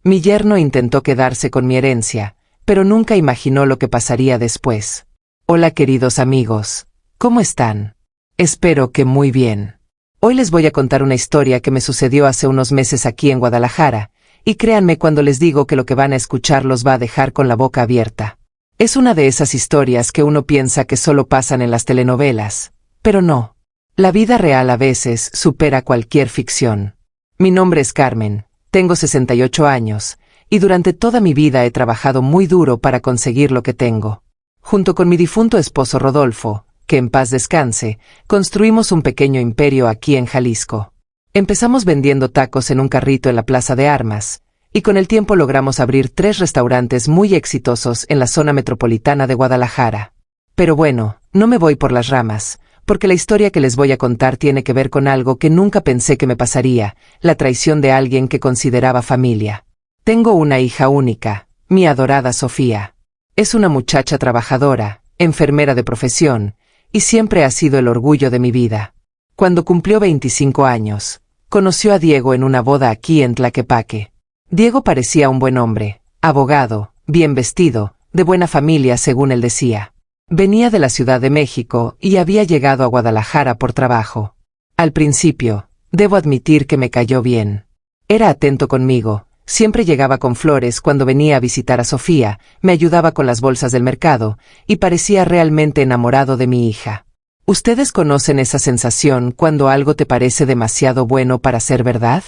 Mi yerno intentó quedarse con mi herencia, pero nunca imaginó lo que pasaría después. Hola queridos amigos, ¿cómo están? Espero que muy bien. Hoy les voy a contar una historia que me sucedió hace unos meses aquí en Guadalajara, y créanme cuando les digo que lo que van a escuchar los va a dejar con la boca abierta. Es una de esas historias que uno piensa que solo pasan en las telenovelas, pero no. La vida real a veces supera cualquier ficción. Mi nombre es Carmen, tengo 68 años, y durante toda mi vida he trabajado muy duro para conseguir lo que tengo. Junto con mi difunto esposo Rodolfo, que en paz descanse, construimos un pequeño imperio aquí en Jalisco. Empezamos vendiendo tacos en un carrito en la Plaza de Armas, y con el tiempo logramos abrir 3 restaurantes muy exitosos en la zona metropolitana de Guadalajara. Pero bueno, no me voy por las ramas, porque la historia que les voy a contar tiene que ver con algo que nunca pensé que me pasaría, la traición de alguien que consideraba familia. Tengo una hija única, mi adorada Sofía. Es una muchacha trabajadora, enfermera de profesión, y siempre ha sido el orgullo de mi vida. Cuando cumplió 25 años, conoció a Diego en una boda aquí en Tlaquepaque. Diego parecía un buen hombre, abogado, bien vestido, de buena familia según él decía. Venía de la Ciudad de México y había llegado a Guadalajara por trabajo. Al principio, debo admitir que me cayó bien. Era atento conmigo, siempre llegaba con flores cuando venía a visitar a Sofía, me ayudaba con las bolsas del mercado, y parecía realmente enamorado de mi hija. ¿Ustedes conocen esa sensación cuando algo te parece demasiado bueno para ser verdad?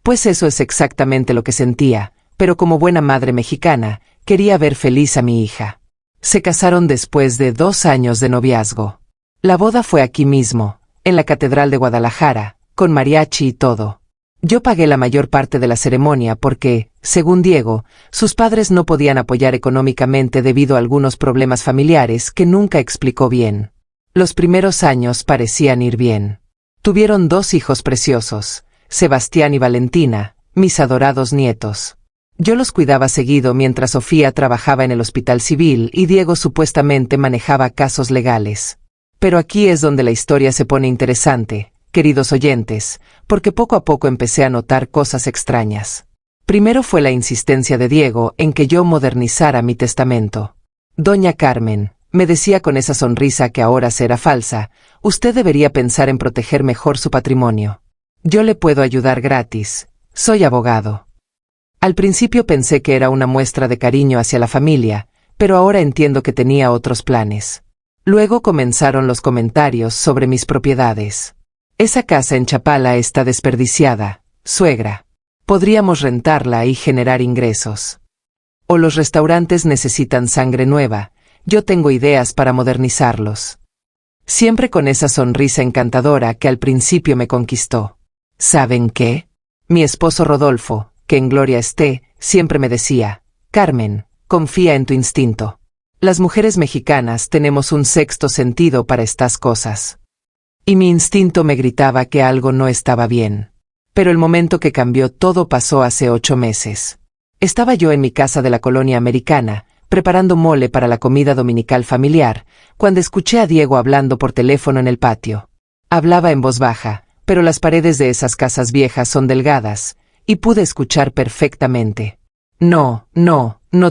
Pues eso es exactamente lo que sentía, pero como buena madre mexicana, quería ver feliz a mi hija. Se casaron después de 2 años de noviazgo. La boda fue aquí mismo, en la Catedral de Guadalajara, con mariachi y todo. Yo pagué la mayor parte de la ceremonia porque, según Diego, sus padres no podían apoyar económicamente debido a algunos problemas familiares que nunca explicó bien. Los primeros años parecían ir bien. Tuvieron 2 hijos preciosos, Sebastián y Valentina, mis adorados nietos. Yo los cuidaba seguido mientras Sofía trabajaba en el hospital civil y Diego supuestamente manejaba casos legales. Pero aquí es donde la historia se pone interesante, queridos oyentes, porque poco a poco empecé a notar cosas extrañas. Primero fue la insistencia de Diego en que yo modernizara mi testamento. Doña Carmen, me decía con esa sonrisa que ahora será falsa, usted debería pensar en proteger mejor su patrimonio. Yo le puedo ayudar gratis, soy abogado. Al principio pensé que era una muestra de cariño hacia la familia, pero ahora entiendo que tenía otros planes. Luego comenzaron los comentarios sobre mis propiedades. Esa casa en Chapala está desperdiciada, suegra. Podríamos rentarla y generar ingresos. O los restaurantes necesitan sangre nueva, yo tengo ideas para modernizarlos. Siempre con esa sonrisa encantadora que al principio me conquistó. ¿Saben qué? Mi esposo Rodolfo, que en gloria esté, siempre me decía, Carmen, confía en tu instinto. Las mujeres mexicanas tenemos un sexto sentido para estas cosas. Y mi instinto me gritaba que algo no estaba bien. Pero el momento que cambió todo pasó hace 8 meses. Estaba yo en mi casa de la colonia americana, preparando mole para la comida dominical familiar, cuando escuché a Diego hablando por teléfono en el patio. Hablaba en voz baja, pero las paredes de esas casas viejas son delgadas, y pude escuchar perfectamente. No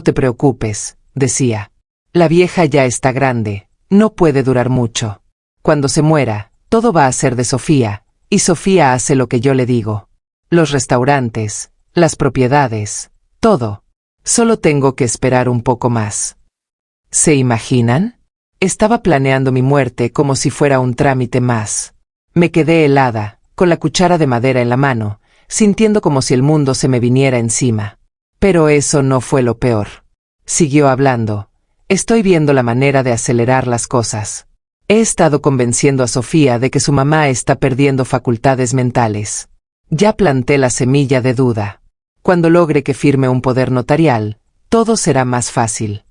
te preocupes, decía. La vieja ya está grande, no puede durar mucho. Cuando se muera, todo va a ser de Sofía, y Sofía hace lo que yo le digo. Los restaurantes, las propiedades, todo. Solo tengo que esperar un poco más. ¿Se imaginan? Estaba planeando mi muerte como si fuera un trámite más. Me quedé helada, con la cuchara de madera en la mano, sintiendo como si el mundo se me viniera encima. Pero eso no fue lo peor. Siguió hablando. Estoy viendo la manera de acelerar las cosas. He estado convenciendo a Sofía de que su mamá está perdiendo facultades mentales. Ya planté la semilla de duda. Cuando logre que firme un poder notarial, todo será más fácil.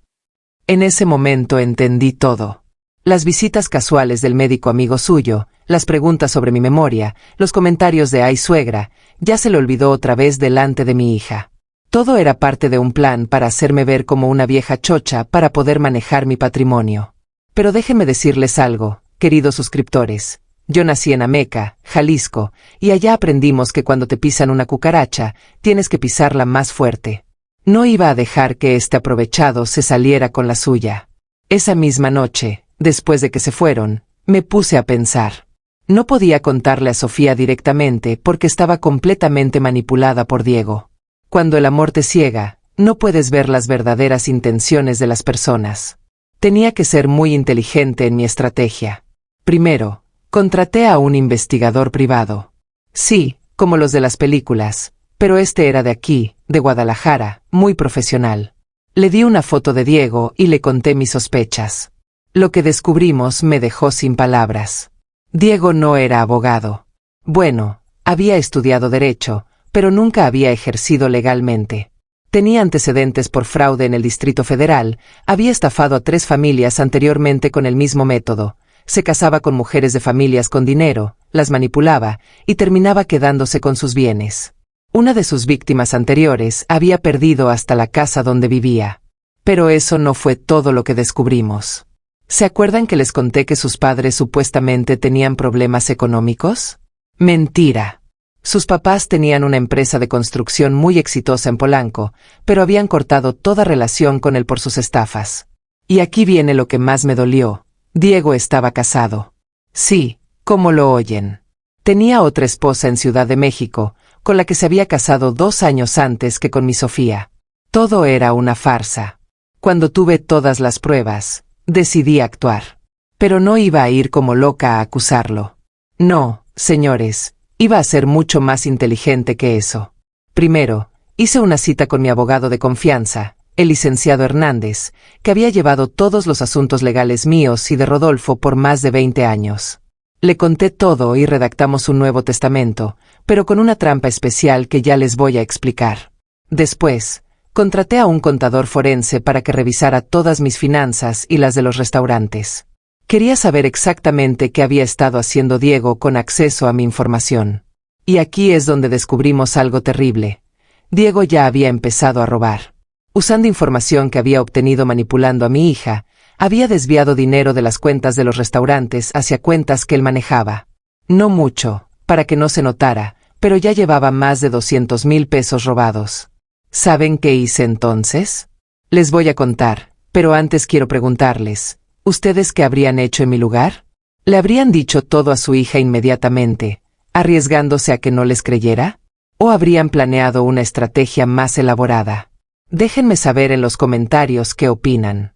En ese momento entendí todo. Las visitas casuales del médico amigo suyo, las preguntas sobre mi memoria, los comentarios de «ay suegra», ya se le olvidó otra vez delante de mi hija. Todo era parte de un plan para hacerme ver como una vieja chocha para poder manejar mi patrimonio. Pero déjenme decirles algo, queridos suscriptores, Yo nací en Ameca, Jalisco, y allá aprendimos que cuando te pisan una cucaracha, tienes que pisarla más fuerte. No iba a dejar que este aprovechado se saliera con la suya. Esa misma noche, después de que se fueron, me puse a pensar. No podía contarle a Sofía directamente porque estaba completamente manipulada por Diego. Cuando el amor te ciega, no puedes ver las verdaderas intenciones de las personas. Tenía que ser muy inteligente en mi estrategia. Primero, contraté a un investigador privado. Sí, como los de las películas, pero este era de aquí, de Guadalajara, muy profesional. Le di una foto de Diego y le conté mis sospechas. Lo que descubrimos me dejó sin palabras. Diego no era abogado. Bueno, había estudiado Derecho, pero nunca había ejercido legalmente. Tenía antecedentes por fraude en el Distrito Federal, había estafado a 3 familias anteriormente con el mismo método, se casaba con mujeres de familias con dinero, las manipulaba y terminaba quedándose con sus bienes. Una de sus víctimas anteriores había perdido hasta la casa donde vivía. Pero eso no fue todo lo que descubrimos. ¿Se acuerdan que les conté que sus padres supuestamente tenían problemas económicos? Mentira. Sus papás tenían una empresa de construcción muy exitosa en Polanco, pero habían cortado toda relación con él por sus estafas. Y aquí viene lo que más me dolió. Diego estaba casado. Sí, como lo oyen. Tenía otra esposa en Ciudad de México, con la que se había casado 2 años antes que con mi Sofía. Todo era una farsa. Cuando tuve todas las pruebas, decidí actuar. Pero no iba a ir como loca a acusarlo. No, señores, iba a ser mucho más inteligente que eso. Primero, hice una cita con mi abogado de confianza, el licenciado Hernández, que había llevado todos los asuntos legales míos y de Rodolfo por más de 20 años. Le conté todo y redactamos un nuevo testamento, pero con una trampa especial que ya les voy a explicar. Después, contraté a un contador forense para que revisara todas mis finanzas y las de los restaurantes. Quería saber exactamente qué había estado haciendo Diego con acceso a mi información. Y aquí es donde descubrimos algo terrible. Diego ya había empezado a robar. Usando información que había obtenido manipulando a mi hija, había desviado dinero de las cuentas de los restaurantes hacia cuentas que él manejaba. No mucho, para que no se notara, pero ya llevaba más de 200,000 pesos robados. ¿Saben qué hice entonces? Les voy a contar, pero antes quiero preguntarles, ¿ustedes qué habrían hecho en mi lugar? ¿Le habrían dicho todo a su hija inmediatamente, arriesgándose a que no les creyera? ¿O habrían planeado una estrategia más elaborada? Déjenme saber en los comentarios qué opinan.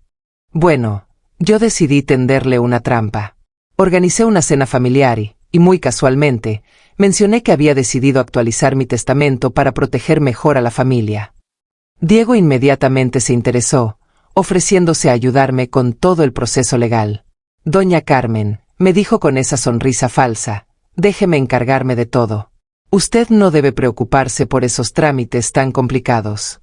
Bueno, yo decidí tenderle una trampa. Organicé una cena familiar y muy casualmente, mencioné que había decidido actualizar mi testamento para proteger mejor a la familia. Diego inmediatamente se interesó, ofreciéndose a ayudarme con todo el proceso legal. Doña Carmen, me dijo con esa sonrisa falsa, déjeme encargarme de todo. Usted no debe preocuparse por esos trámites tan complicados.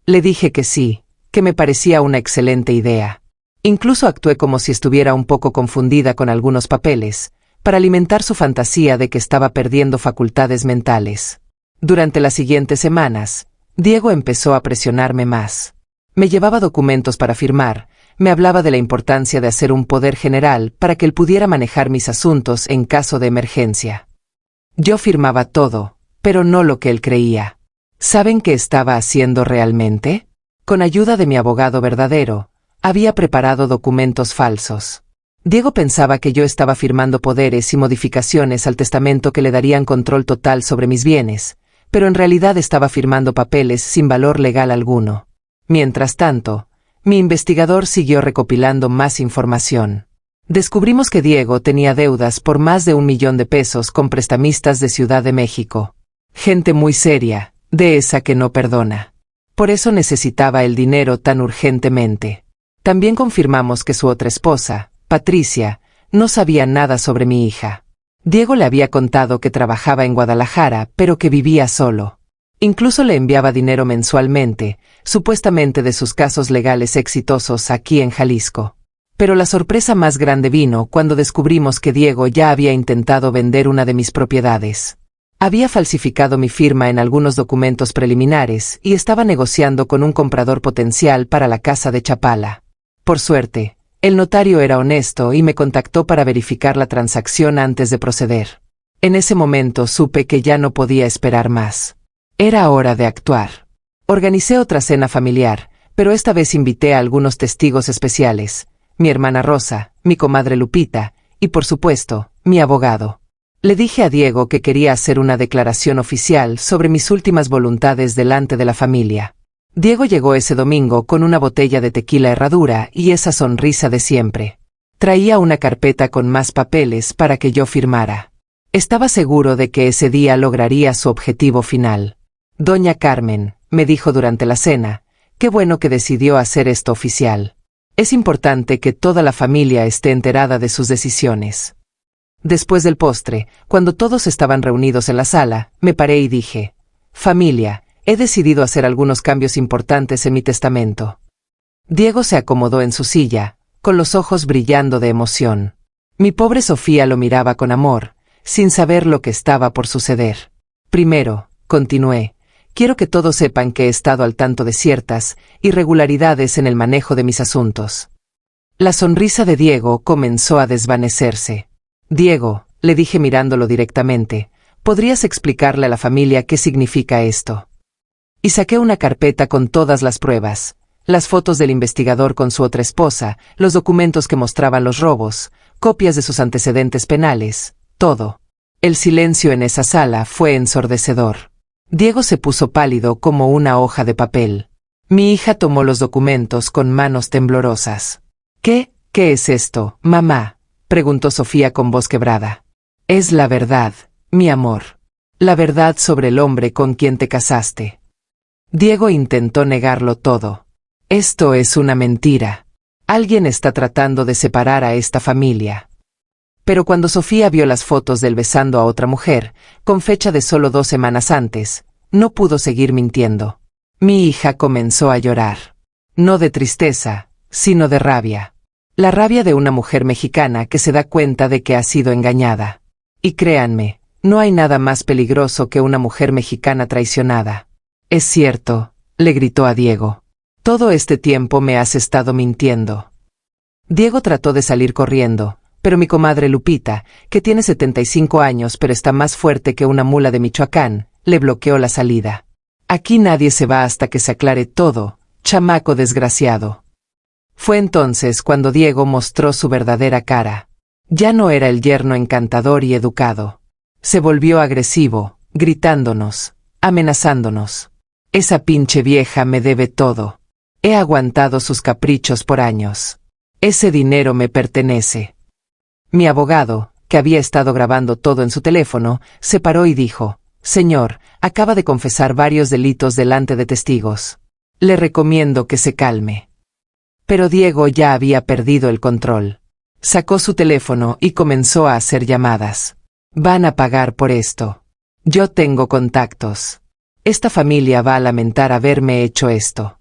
Le dije que sí, que me parecía una excelente idea. Incluso actué como si estuviera un poco confundida con algunos papeles, para alimentar su fantasía de que estaba perdiendo facultades mentales. Durante las siguientes semanas, Diego empezó a presionarme más. Me llevaba documentos para firmar, me hablaba de la importancia de hacer un poder general para que él pudiera manejar mis asuntos en caso de emergencia. Yo firmaba todo, pero no lo que él creía. ¿Saben qué estaba haciendo realmente? Con ayuda de mi abogado verdadero, había preparado documentos falsos. Diego pensaba que yo estaba firmando poderes y modificaciones al testamento que le darían control total sobre mis bienes, pero en realidad estaba firmando papeles sin valor legal alguno. Mientras tanto, mi investigador siguió recopilando más información. Descubrimos que Diego tenía deudas por más de 1 millón de pesos con prestamistas de Ciudad de México. Gente muy seria, de esa que no perdona. Por eso necesitaba el dinero tan urgentemente. También confirmamos que su otra esposa, Patricia, no sabía nada sobre mi hija. Diego le había contado que trabajaba en Guadalajara, pero que vivía solo. Incluso le enviaba dinero mensualmente, supuestamente de sus casos legales exitosos aquí en Jalisco. Pero la sorpresa más grande vino cuando descubrimos que Diego ya había intentado vender una de mis propiedades. Había falsificado mi firma en algunos documentos preliminares y estaba negociando con un comprador potencial para la casa de Chapala. Por suerte, El notario era honesto y me contactó para verificar la transacción antes de proceder. En ese momento supe que ya no podía esperar más. Era hora de actuar. Organicé otra cena familiar, pero esta vez invité a algunos testigos especiales, mi hermana Rosa, mi comadre Lupita, y por supuesto, mi abogado. Le dije a Diego que quería hacer una declaración oficial sobre mis últimas voluntades delante de la familia. Diego llegó ese domingo con una botella de tequila Herradura y esa sonrisa de siempre. Traía una carpeta con más papeles para que yo firmara. Estaba seguro de que ese día lograría su objetivo final. Doña Carmen, me dijo durante la cena, qué bueno que decidió hacer esto oficial. Es importante que toda la familia esté enterada de sus decisiones. Después del postre, cuando todos estaban reunidos en la sala, me paré y dije, familia, he decidido hacer algunos cambios importantes en mi testamento. Diego se acomodó en su silla, con los ojos brillando de emoción. Mi pobre Sofía lo miraba con amor, sin saber lo que estaba por suceder. Primero, continué, quiero que todos sepan que he estado al tanto de ciertas irregularidades en el manejo de mis asuntos. La sonrisa de Diego comenzó a desvanecerse. Diego, le dije mirándolo directamente, ¿podrías explicarle a la familia qué significa esto? Y saqué una carpeta con todas las pruebas, las fotos del investigador con su otra esposa, los documentos que mostraban los robos, copias de sus antecedentes penales, todo. El silencio en esa sala fue ensordecedor. Diego se puso pálido como una hoja de papel. Mi hija tomó los documentos con manos temblorosas. ¿Qué es esto, mamá?, preguntó Sofía con voz quebrada. Es la verdad, mi amor. La verdad sobre el hombre con quien te casaste. Diego intentó negarlo todo. Esto es una mentira. Alguien está tratando de separar a esta familia. Pero cuando Sofía vio las fotos del besando a otra mujer, con fecha de solo 2 semanas antes, no pudo seguir mintiendo. Mi hija comenzó a llorar. No de tristeza, sino de rabia. La rabia de una mujer mexicana que se da cuenta de que ha sido engañada. Y créanme, no hay nada más peligroso que una mujer mexicana traicionada. Es cierto, le gritó a Diego. Todo este tiempo me has estado mintiendo. Diego trató de salir corriendo, pero mi comadre Lupita, que tiene 75 años pero está más fuerte que una mula de Michoacán, le bloqueó la salida. Aquí nadie se va hasta que se aclare todo, chamaco desgraciado. Fue entonces cuando Diego mostró su verdadera cara. Ya no era el yerno encantador y educado. Se volvió agresivo, gritándonos, amenazándonos. Esa pinche vieja me debe todo. He aguantado sus caprichos por años. Ese dinero me pertenece. Mi abogado, que había estado grabando todo en su teléfono, se paró y dijo, señor, acaba de confesar varios delitos delante de testigos. Le recomiendo que se calme. Pero Diego ya había perdido el control. Sacó su teléfono y comenzó a hacer llamadas. Van a pagar por esto. Yo tengo contactos. Esta familia va a lamentar haberme hecho esto.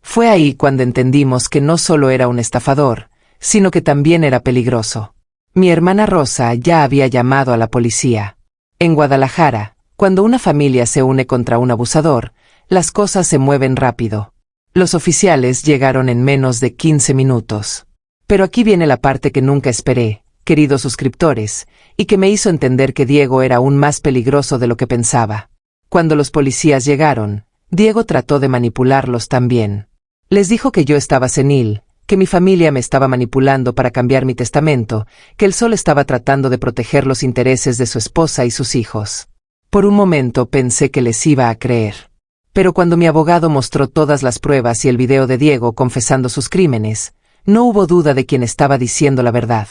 Fue ahí cuando entendimos que no solo era un estafador, sino que también era peligroso. Mi hermana Rosa ya había llamado a la policía. En Guadalajara, cuando una familia se une contra un abusador, las cosas se mueven rápido. Los oficiales llegaron en menos de 15 minutos. Pero aquí viene la parte que nunca esperé, queridos suscriptores, y que me hizo entender que Diego era aún más peligroso de lo que pensaba. Cuando los policías llegaron, Diego trató de manipularlos también. Les dijo que yo estaba senil, que mi familia me estaba manipulando para cambiar mi testamento, que él solo estaba tratando de proteger los intereses de su esposa y sus hijos. Por un momento pensé que les iba a creer. Pero cuando mi abogado mostró todas las pruebas y el video de Diego confesando sus crímenes, no hubo duda de quién estaba diciendo la verdad.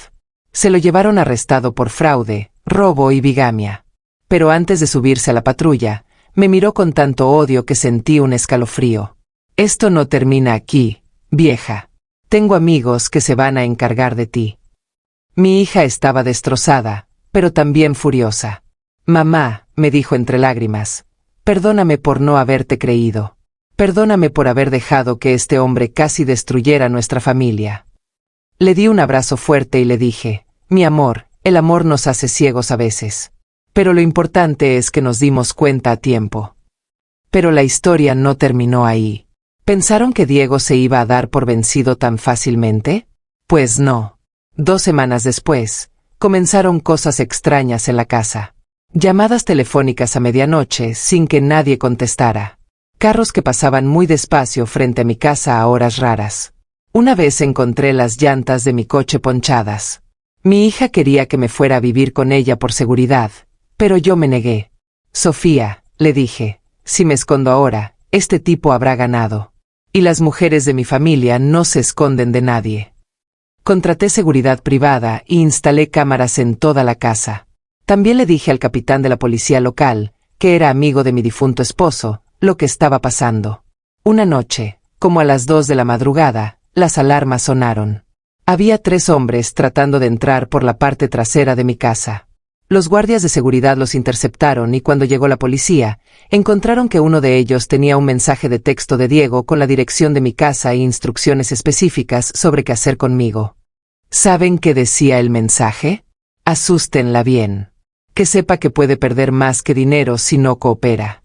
Se lo llevaron arrestado por fraude, robo y bigamia. Pero antes de subirse a la patrulla, me miró con tanto odio que sentí un escalofrío. Esto no termina aquí, vieja. Tengo amigos que se van a encargar de ti. Mi hija estaba destrozada, pero también furiosa. Mamá, me dijo entre lágrimas, perdóname por no haberte creído. Perdóname por haber dejado que este hombre casi destruyera nuestra familia. Le di un abrazo fuerte y le dije, mi amor, el amor nos hace ciegos a veces. Pero lo importante es que nos dimos cuenta a tiempo. Pero la historia no terminó ahí. ¿Pensaron que Diego se iba a dar por vencido tan fácilmente? Pues no. 2 semanas después, comenzaron cosas extrañas en la casa. Llamadas telefónicas a medianoche sin que nadie contestara. Carros que pasaban muy despacio frente a mi casa a horas raras. Una vez encontré las llantas de mi coche ponchadas. Mi hija quería que me fuera a vivir con ella por seguridad, pero yo me negué. Sofía, le dije, si me escondo ahora, este tipo habrá ganado. Y las mujeres de mi familia no se esconden de nadie. Contraté seguridad privada e instalé cámaras en toda la casa. También le dije al capitán de la policía local, que era amigo de mi difunto esposo, lo que estaba pasando. Una noche, como a las 2 de la madrugada, las alarmas sonaron. Había 3 hombres tratando de entrar por la parte trasera de mi casa. Los guardias de seguridad los interceptaron y cuando llegó la policía, encontraron que uno de ellos tenía un mensaje de texto de Diego con la dirección de mi casa e instrucciones específicas sobre qué hacer conmigo. ¿Saben qué decía el mensaje? Asústenla bien. Que sepa que puede perder más que dinero si no coopera.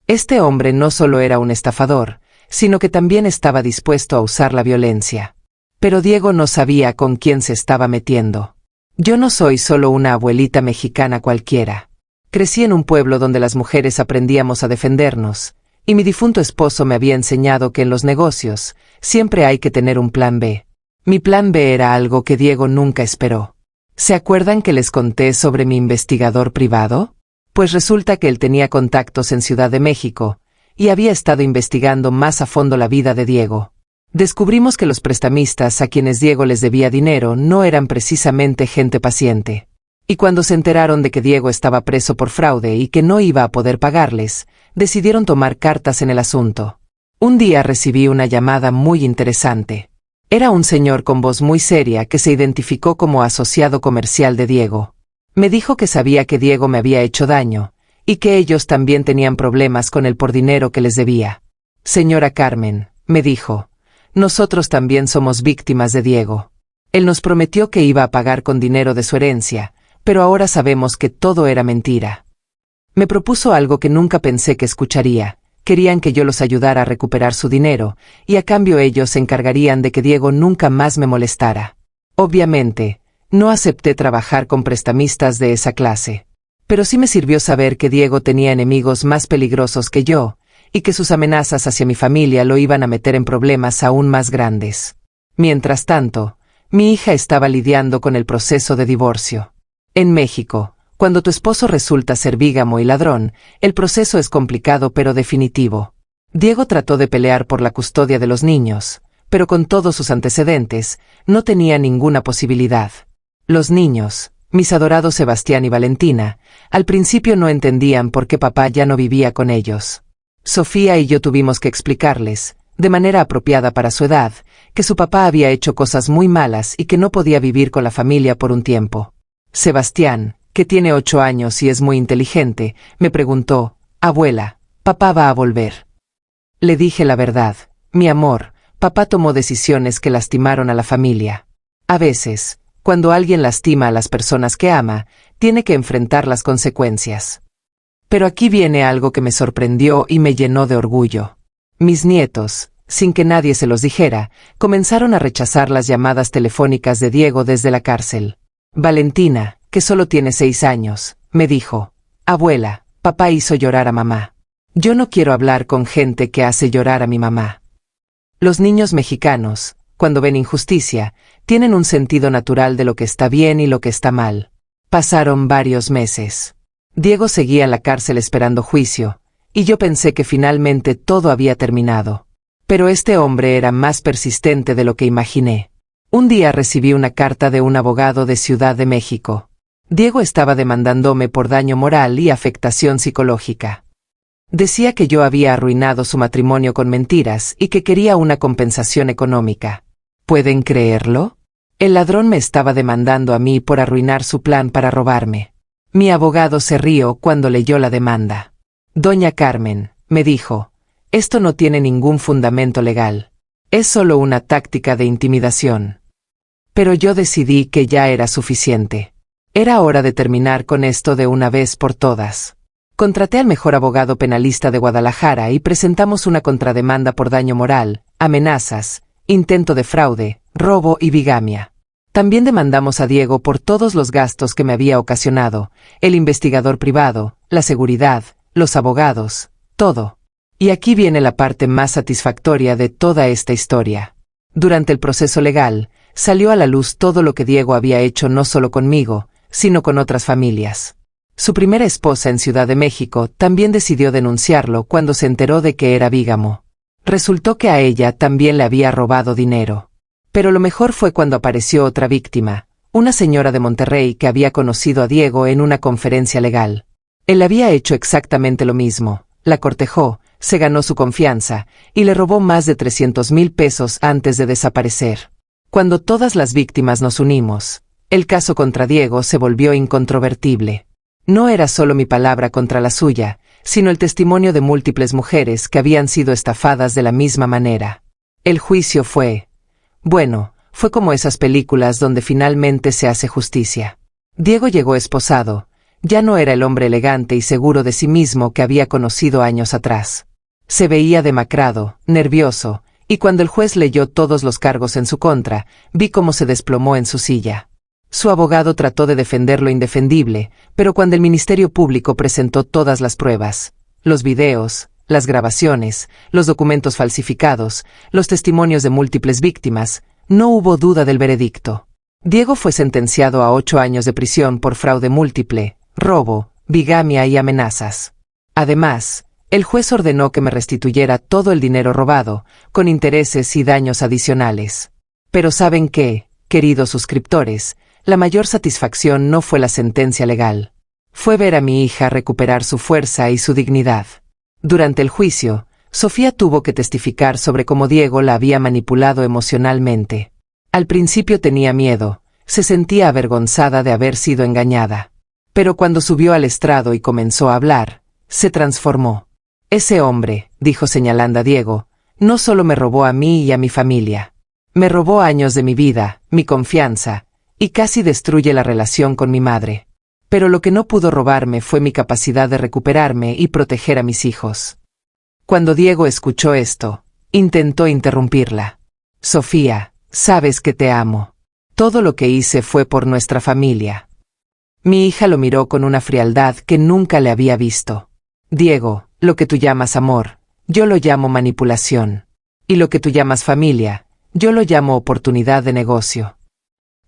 Este hombre no solo era un estafador, sino que también estaba dispuesto a usar la violencia. Pero Diego no sabía con quién se estaba metiendo. Yo no soy solo una abuelita mexicana cualquiera. Crecí en un pueblo donde las mujeres aprendíamos a defendernos, y mi difunto esposo me había enseñado que en los negocios siempre hay que tener un plan B. Mi plan B era algo que Diego nunca esperó. ¿Se acuerdan que les conté sobre mi investigador privado? Pues resulta que él tenía contactos en Ciudad de México, y había estado investigando más a fondo la vida de Diego. Descubrimos que los prestamistas a quienes Diego les debía dinero no eran precisamente gente paciente. Y cuando se enteraron de que Diego estaba preso por fraude y que no iba a poder pagarles, decidieron tomar cartas en el asunto. Un día recibí una llamada muy interesante. Era un señor con voz muy seria que se identificó como asociado comercial de Diego. Me dijo que sabía que Diego me había hecho daño, y que ellos también tenían problemas con él por dinero que les debía. Señora Carmen, me dijo, nosotros también somos víctimas de Diego. Él nos prometió que iba a pagar con dinero de su herencia, pero ahora sabemos que todo era mentira. Me propuso algo que nunca pensé que escucharía. Querían que yo los ayudara a recuperar su dinero, y a cambio ellos se encargarían de que Diego nunca más me molestara. Obviamente, no acepté trabajar con prestamistas de esa clase. Pero sí me sirvió saber que Diego tenía enemigos más peligrosos que yo, y que sus amenazas hacia mi familia lo iban a meter en problemas aún más grandes. Mientras tanto, mi hija estaba lidiando con el proceso de divorcio. En México, cuando tu esposo resulta ser bígamo y ladrón, el proceso es complicado pero definitivo. Diego trató de pelear por la custodia de los niños, pero con todos sus antecedentes, no tenía ninguna posibilidad. Los niños, mis adorados Sebastián y Valentina, al principio no entendían por qué papá ya no vivía con ellos. Sofía y yo tuvimos que explicarles, de manera apropiada para su edad, que su papá había hecho cosas muy malas y que no podía vivir con la familia por un tiempo. Sebastián, que tiene 8 años y es muy inteligente, me preguntó, abuela, ¿papá va a volver? Le dije la verdad, mi amor, papá tomó decisiones que lastimaron a la familia. A veces, cuando alguien lastima a las personas que ama, tiene que enfrentar las consecuencias. Pero aquí viene algo que me sorprendió y me llenó de orgullo. Mis nietos, sin que nadie se los dijera, comenzaron a rechazar las llamadas telefónicas de Diego desde la cárcel. Valentina, que solo tiene 6 años, me dijo, abuela, papá hizo llorar a mamá. Yo no quiero hablar con gente que hace llorar a mi mamá. Los niños mexicanos, cuando ven injusticia, tienen un sentido natural de lo que está bien y lo que está mal. Pasaron varios meses. Diego seguía en la cárcel esperando juicio, y yo pensé que finalmente todo había terminado. Pero este hombre era más persistente de lo que imaginé. Un día recibí una carta de un abogado de Ciudad de México. Diego estaba demandándome por daño moral y afectación psicológica. Decía que yo había arruinado su matrimonio con mentiras y que quería una compensación económica. ¿Pueden creerlo? El ladrón me estaba demandando a mí por arruinar su plan para robarme. Mi abogado se rió cuando leyó la demanda. Doña Carmen, me dijo, esto no tiene ningún fundamento legal. Es solo una táctica de intimidación. Pero yo decidí que ya era suficiente. Era hora de terminar con esto de una vez por todas. Contraté al mejor abogado penalista de Guadalajara y presentamos una contrademanda por daño moral, amenazas, intento de fraude, robo y bigamia. También demandamos a Diego por todos los gastos que me había ocasionado, el investigador privado, la seguridad, los abogados, todo. Y aquí viene la parte más satisfactoria de toda esta historia. Durante el proceso legal, salió a la luz todo lo que Diego había hecho no solo conmigo, sino con otras familias. Su primera esposa en Ciudad de México también decidió denunciarlo cuando se enteró de que era bígamo. Resultó que a ella también le había robado dinero. Pero lo mejor fue cuando apareció otra víctima, una señora de Monterrey que había conocido a Diego en una conferencia legal. Él había hecho exactamente lo mismo, la cortejó, se ganó su confianza, y le robó más de 300,000 pesos antes de desaparecer. Cuando todas las víctimas nos unimos, el caso contra Diego se volvió incontrovertible. No era solo mi palabra contra la suya, sino el testimonio de múltiples mujeres que habían sido estafadas de la misma manera. El juicio fue como esas películas donde finalmente se hace justicia. Diego llegó esposado, ya no era el hombre elegante y seguro de sí mismo que había conocido años atrás. Se veía demacrado, nervioso, y cuando el juez leyó todos los cargos en su contra, vi cómo se desplomó en su silla. Su abogado trató de defender lo indefendible, pero cuando el Ministerio Público presentó todas las pruebas, los videos, las grabaciones, los documentos falsificados, los testimonios de múltiples víctimas, no hubo duda del veredicto. Diego fue sentenciado a 8 años de prisión por fraude múltiple, robo, bigamia y amenazas. Además, el juez ordenó que me restituyera todo el dinero robado, con intereses y daños adicionales. Pero ¿saben qué, queridos suscriptores? La mayor satisfacción no fue la sentencia legal. Fue ver a mi hija recuperar su fuerza y su dignidad. Durante el juicio, Sofía tuvo que testificar sobre cómo Diego la había manipulado emocionalmente. Al principio tenía miedo, se sentía avergonzada de haber sido engañada. Pero cuando subió al estrado y comenzó a hablar, se transformó. Ese hombre, dijo señalando a Diego, no solo me robó a mí y a mi familia. Me robó años de mi vida, mi confianza, y casi destruye la relación con mi madre. Pero lo que no pudo robarme fue mi capacidad de recuperarme y proteger a mis hijos. Cuando Diego escuchó esto, intentó interrumpirla. Sofía, sabes que te amo. Todo lo que hice fue por nuestra familia. Mi hija lo miró con una frialdad que nunca le había visto. Diego, lo que tú llamas amor, yo lo llamo manipulación. Y lo que tú llamas familia, yo lo llamo oportunidad de negocio.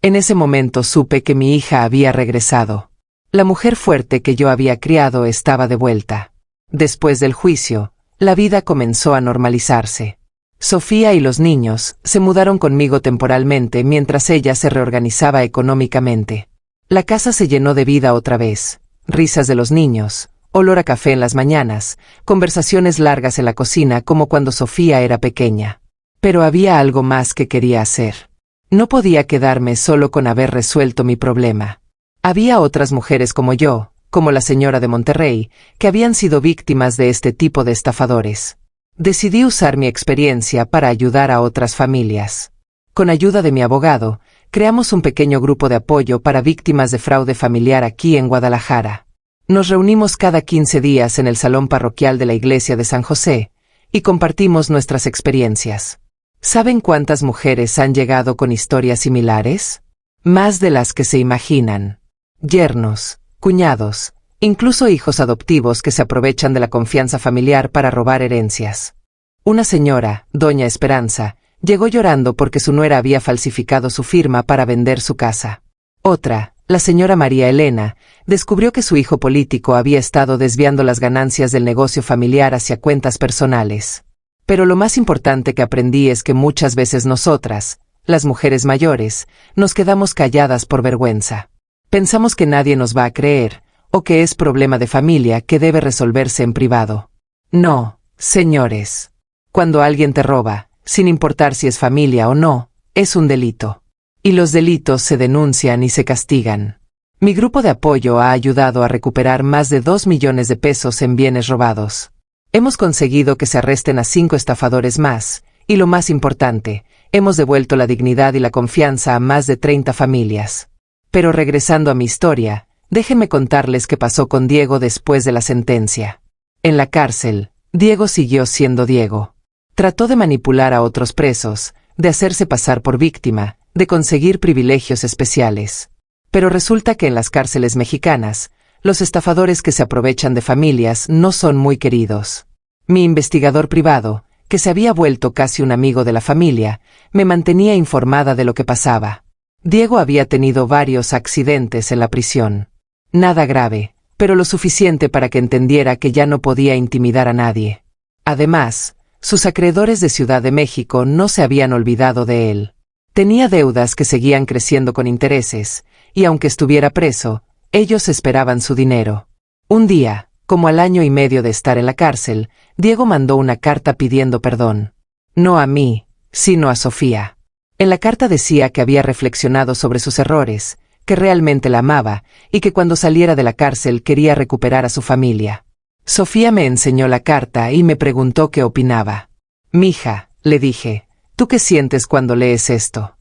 En ese momento supe que mi hija había regresado. La mujer fuerte que yo había criado estaba de vuelta. Después del juicio, la vida comenzó a normalizarse. Sofía y los niños se mudaron conmigo temporalmente mientras ella se reorganizaba económicamente. La casa se llenó de vida otra vez, risas de los niños, olor a café en las mañanas, conversaciones largas en la cocina como cuando Sofía era pequeña. Pero había algo más que quería hacer. No podía quedarme solo con haber resuelto mi problema. Había otras mujeres como yo, como la señora de Monterrey, que habían sido víctimas de este tipo de estafadores. Decidí usar mi experiencia para ayudar a otras familias. Con ayuda de mi abogado, creamos un pequeño grupo de apoyo para víctimas de fraude familiar aquí en Guadalajara. Nos reunimos cada 15 días en el salón parroquial de la iglesia de San José, y compartimos nuestras experiencias. ¿Saben cuántas mujeres han llegado con historias similares? Más de las que se imaginan. Yernos, cuñados, incluso hijos adoptivos que se aprovechan de la confianza familiar para robar herencias. Una señora, doña Esperanza, llegó llorando porque su nuera había falsificado su firma para vender su casa. Otra, la señora María Elena, descubrió que su hijo político había estado desviando las ganancias del negocio familiar hacia cuentas personales. Pero lo más importante que aprendí es que muchas veces nosotras, las mujeres mayores, nos quedamos calladas por vergüenza. Pensamos que nadie nos va a creer, o que es problema de familia que debe resolverse en privado. No, señores. Cuando alguien te roba, sin importar si es familia o no, es un delito. Y los delitos se denuncian y se castigan. Mi grupo de apoyo ha ayudado a recuperar más de 2 millones de pesos en bienes robados. Hemos conseguido que se arresten a 5 estafadores más, y lo más importante, hemos devuelto la dignidad y la confianza a más de 30 familias. Pero regresando a mi historia, déjenme contarles qué pasó con Diego después de la sentencia. En la cárcel, Diego siguió siendo Diego. Trató de manipular a otros presos, de hacerse pasar por víctima, de conseguir privilegios especiales. Pero resulta que en las cárceles mexicanas, los estafadores que se aprovechan de familias no son muy queridos. Mi investigador privado, que se había vuelto casi un amigo de la familia, me mantenía informada de lo que pasaba. Diego había tenido varios accidentes en la prisión. Nada grave, pero lo suficiente para que entendiera que ya no podía intimidar a nadie. Además, sus acreedores de Ciudad de México no se habían olvidado de él. Tenía deudas que seguían creciendo con intereses, y aunque estuviera preso, ellos esperaban su dinero. Un día, como al año y medio de estar en la cárcel, Diego mandó una carta pidiendo perdón. No a mí, sino a Sofía. En la carta decía que había reflexionado sobre sus errores, que realmente la amaba, y que cuando saliera de la cárcel quería recuperar a su familia. Sofía me enseñó la carta y me preguntó qué opinaba. «Mija», le dije, «¿tú qué sientes cuando lees esto?»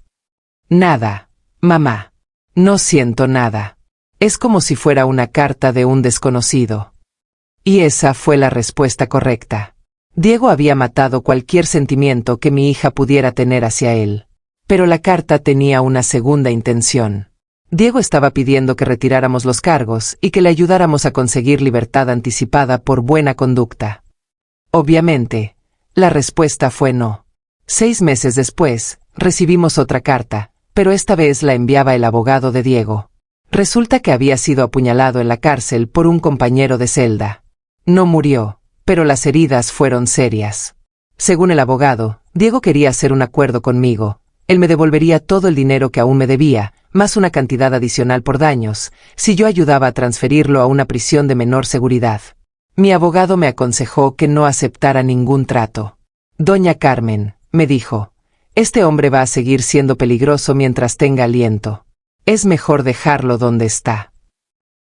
«Nada, mamá. No siento nada. Es como si fuera una carta de un desconocido». Y esa fue la respuesta correcta. Diego había matado cualquier sentimiento que mi hija pudiera tener hacia él. Pero la carta tenía una segunda intención. Diego estaba pidiendo que retiráramos los cargos y que le ayudáramos a conseguir libertad anticipada por buena conducta. Obviamente, la respuesta fue no. 6 meses después, recibimos otra carta, pero esta vez la enviaba el abogado de Diego. Resulta que había sido apuñalado en la cárcel por un compañero de celda. No murió, pero las heridas fueron serias. Según el abogado, Diego quería hacer un acuerdo conmigo. Él me devolvería todo el dinero que aún me debía, más una cantidad adicional por daños, si yo ayudaba a transferirlo a una prisión de menor seguridad. Mi abogado me aconsejó que no aceptara ningún trato. «Doña Carmen», me dijo, «este hombre va a seguir siendo peligroso mientras tenga aliento. Es mejor dejarlo donde está».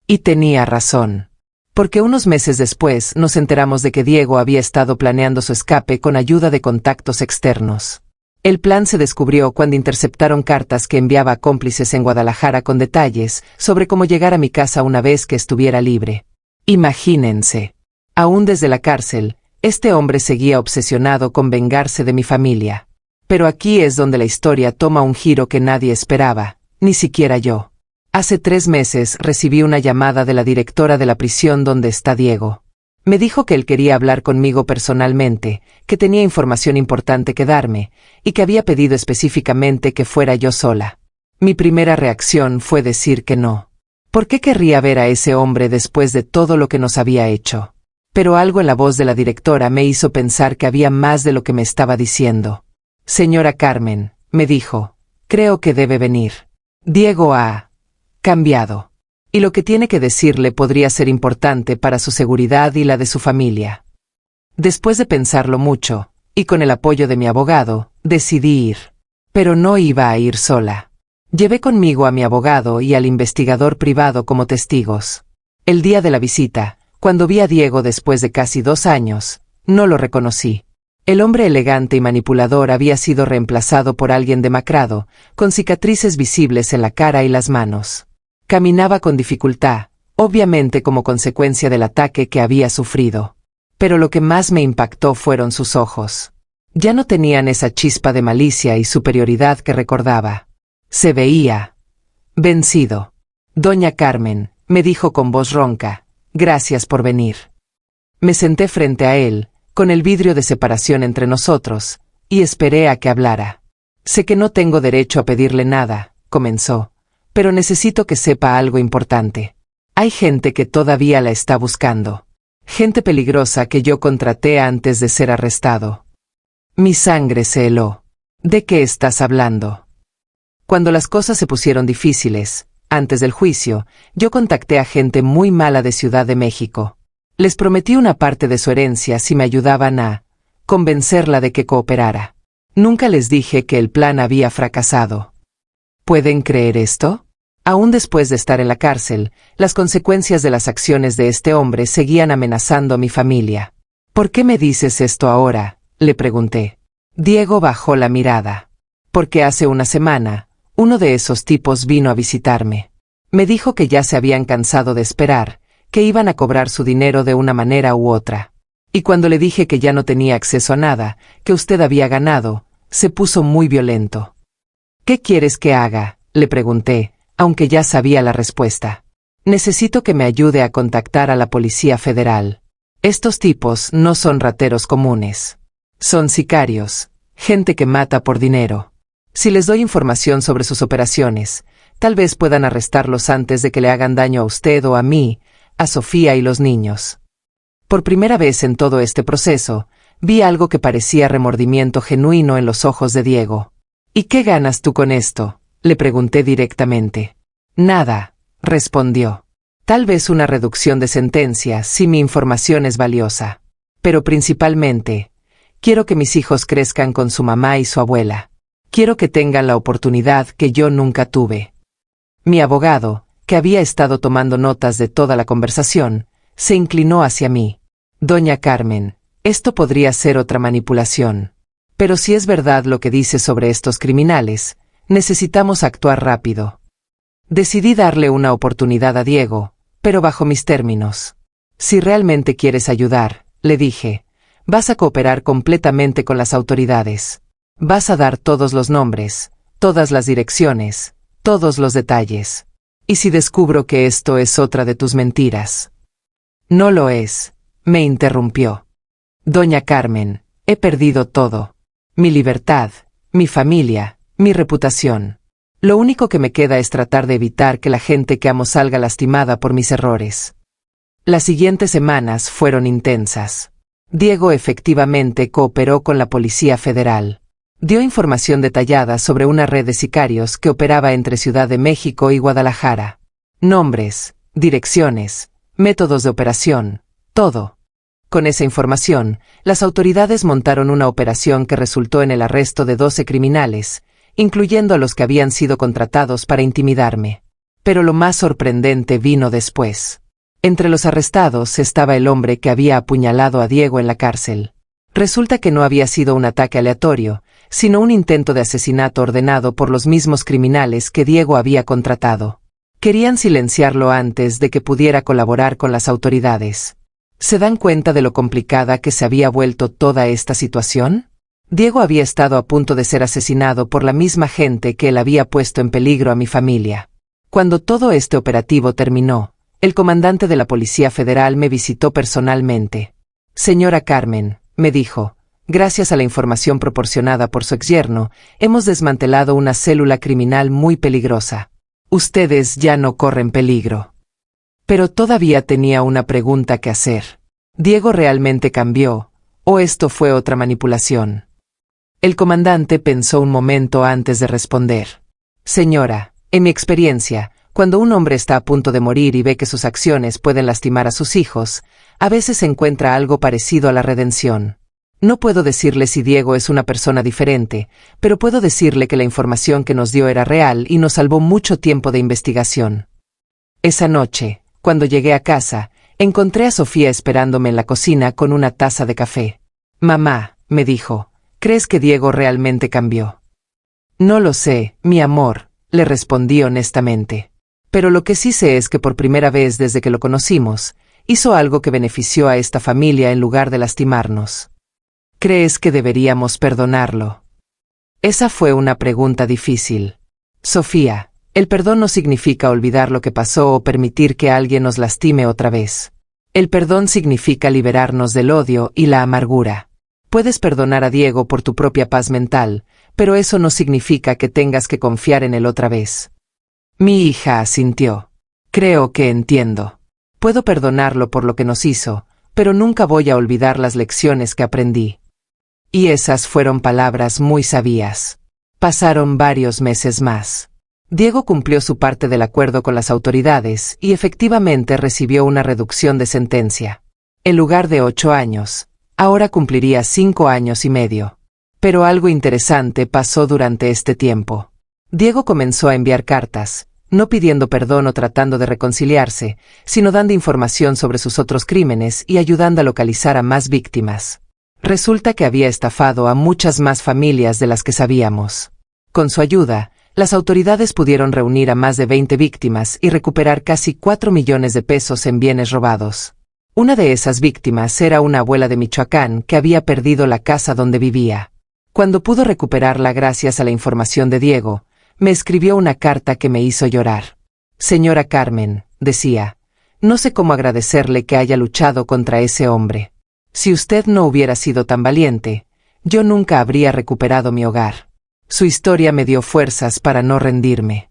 Y tenía razón. Porque unos meses después nos enteramos de que Diego había estado planeando su escape con ayuda de contactos externos. El plan se descubrió cuando interceptaron cartas que enviaba a cómplices en Guadalajara con detalles sobre cómo llegar a mi casa una vez que estuviera libre. Imagínense. Aún desde la cárcel, este hombre seguía obsesionado con vengarse de mi familia. Pero aquí es donde la historia toma un giro que nadie esperaba, ni siquiera yo. Hace 3 meses recibí una llamada de la directora de la prisión donde está Diego. Me dijo que él quería hablar conmigo personalmente, que tenía información importante que darme, y que había pedido específicamente que fuera yo sola. Mi primera reacción fue decir que no. ¿Por qué querría ver a ese hombre después de todo lo que nos había hecho? Pero algo en la voz de la directora me hizo pensar que había más de lo que me estaba diciendo. «Señora Carmen», me dijo, «creo que debe venir. Diego ha cambiado. Y lo que tiene que decirle podría ser importante para su seguridad y la de su familia». Después de pensarlo mucho, y con el apoyo de mi abogado, decidí ir. Pero no iba a ir sola. Llevé conmigo a mi abogado y al investigador privado como testigos. El día de la visita, cuando vi a Diego después de casi 2 años, no lo reconocí. El hombre elegante y manipulador había sido reemplazado por alguien demacrado, con cicatrices visibles en la cara y las manos. Caminaba con dificultad, obviamente como consecuencia del ataque que había sufrido. Pero lo que más me impactó fueron sus ojos. Ya no tenían esa chispa de malicia y superioridad que recordaba. Se veía vencido. «Doña Carmen», me dijo con voz ronca, «gracias por venir». Me senté frente a él, con el vidrio de separación entre nosotros, y esperé a que hablara. «Sé que no tengo derecho a pedirle nada», comenzó, «pero necesito que sepa algo importante. Hay gente que todavía la está buscando. Gente peligrosa que yo contraté antes de ser arrestado». Mi sangre se heló. «¿De qué estás hablando?». Cuando las cosas se pusieron difíciles, antes del juicio, yo contacté a gente muy mala de Ciudad de México. Les prometí una parte de su herencia si me ayudaban a convencerla de que cooperara. Nunca les dije que el plan había fracasado. ¿Pueden creer esto? Aún después de estar en la cárcel, las consecuencias de las acciones de este hombre seguían amenazando a mi familia. «¿Por qué me dices esto ahora?», le pregunté. Diego bajó la mirada. «Porque hace una semana, uno de esos tipos vino a visitarme. Me dijo que ya se habían cansado de esperar, que iban a cobrar su dinero de una manera u otra. Y cuando le dije que ya no tenía acceso a nada, que usted había ganado, Se puso muy violento. ¿Qué quieres que haga?, le pregunté, aunque ya sabía la respuesta. Necesito que me ayude a contactar a la Policía Federal. Estos tipos no son rateros comunes. Son sicarios, gente que mata por dinero. Si les doy información sobre sus operaciones, tal vez puedan arrestarlos antes de que le hagan daño a usted o a mí, a Sofía y los niños. Por primera vez en todo este proceso, vi algo que parecía remordimiento genuino en los ojos de Diego. ¿Y qué ganas tú con esto?, le pregunté directamente. Nada, respondió. Tal vez una reducción de sentencia si mi información es valiosa. Pero principalmente, quiero que mis hijos crezcan con su mamá y su abuela. Quiero que tengan la oportunidad que yo nunca tuve. Mi abogado, que había estado tomando notas de toda la conversación, se inclinó hacia mí. Doña Carmen, esto podría ser otra manipulación. Pero si es verdad lo que dice sobre estos criminales, necesitamos actuar rápido. Decidí darle una oportunidad a Diego, pero bajo mis términos. Si realmente quieres ayudar, le dije, vas a cooperar completamente con las autoridades. Vas a dar todos los nombres, todas las direcciones, todos los detalles. ¿Y si descubro que esto es otra de tus mentiras? No lo es, me interrumpió. Doña Carmen, he perdido todo. Mi libertad, mi familia, mi reputación. Lo único que me queda es tratar de evitar que la gente que amo salga lastimada por mis errores. Las siguientes semanas fueron intensas. Diego efectivamente cooperó con la Policía Federal. Dio información detallada sobre una red de sicarios que operaba entre Ciudad de México y Guadalajara. Nombres, direcciones, métodos de operación, todo. Con esa información, las autoridades montaron una operación que resultó en el arresto de 12 criminales, incluyendo a los que habían sido contratados para intimidarme. Pero lo más sorprendente vino después. Entre los arrestados estaba el hombre que había apuñalado a Diego en la cárcel. Resulta que no había sido un ataque aleatorio, sino un intento de asesinato ordenado por los mismos criminales que Diego había contratado. Querían silenciarlo antes de que pudiera colaborar con las autoridades. ¿Se dan cuenta de lo complicada que se había vuelto toda esta situación? Diego había estado a punto de ser asesinado por la misma gente que él había puesto en peligro a mi familia. Cuando todo este operativo terminó, el comandante de la Policía Federal me visitó personalmente. Señora Carmen, me dijo, gracias a la información proporcionada por su exyerno, hemos desmantelado una célula criminal muy peligrosa. Ustedes ya no corren peligro. Pero todavía tenía una pregunta que hacer. ¿Diego realmente cambió, o esto fue otra manipulación? El comandante pensó un momento antes de responder. Señora, en mi experiencia, cuando un hombre está a punto de morir y ve que sus acciones pueden lastimar a sus hijos, a veces encuentra algo parecido a la redención. No puedo decirle si Diego es una persona diferente, pero puedo decirle que la información que nos dio era real y nos salvó mucho tiempo de investigación. Esa noche, cuando llegué a casa, encontré a Sofía esperándome en la cocina con una taza de café. Mamá, me dijo, ¿crees que Diego realmente cambió? No lo sé, mi amor, le respondí honestamente. Pero lo que sí sé es que por primera vez desde que lo conocimos, hizo algo que benefició a esta familia en lugar de lastimarnos. ¿Crees que deberíamos perdonarlo? Esa fue una pregunta difícil. Sofía, el perdón no significa olvidar lo que pasó o permitir que alguien nos lastime otra vez. El perdón significa liberarnos del odio y la amargura. Puedes perdonar a Diego por tu propia paz mental, pero eso no significa que tengas que confiar en él otra vez. Mi hija asintió. Creo que entiendo. Puedo perdonarlo por lo que nos hizo, pero nunca voy a olvidar las lecciones que aprendí. Y esas fueron palabras muy sabias. Pasaron varios meses más. Diego cumplió su parte del acuerdo con las autoridades y efectivamente recibió una reducción de sentencia. En lugar de 8 años, ahora cumpliría 5 años y medio. Pero algo interesante pasó durante este tiempo. Diego comenzó a enviar cartas, no pidiendo perdón o tratando de reconciliarse, sino dando información sobre sus otros crímenes y ayudando a localizar a más víctimas. Resulta que había estafado a muchas más familias de las que sabíamos. Con su ayuda, las autoridades pudieron reunir a más de 20 víctimas y recuperar casi 4 millones de pesos en bienes robados. Una de esas víctimas era una abuela de Michoacán que había perdido la casa donde vivía. Cuando pudo recuperarla gracias a la información de Diego, me escribió una carta que me hizo llorar. Señora Carmen, decía, no sé cómo agradecerle que haya luchado contra ese hombre. Si usted no hubiera sido tan valiente, yo nunca habría recuperado mi hogar. Su historia me dio fuerzas para no rendirme.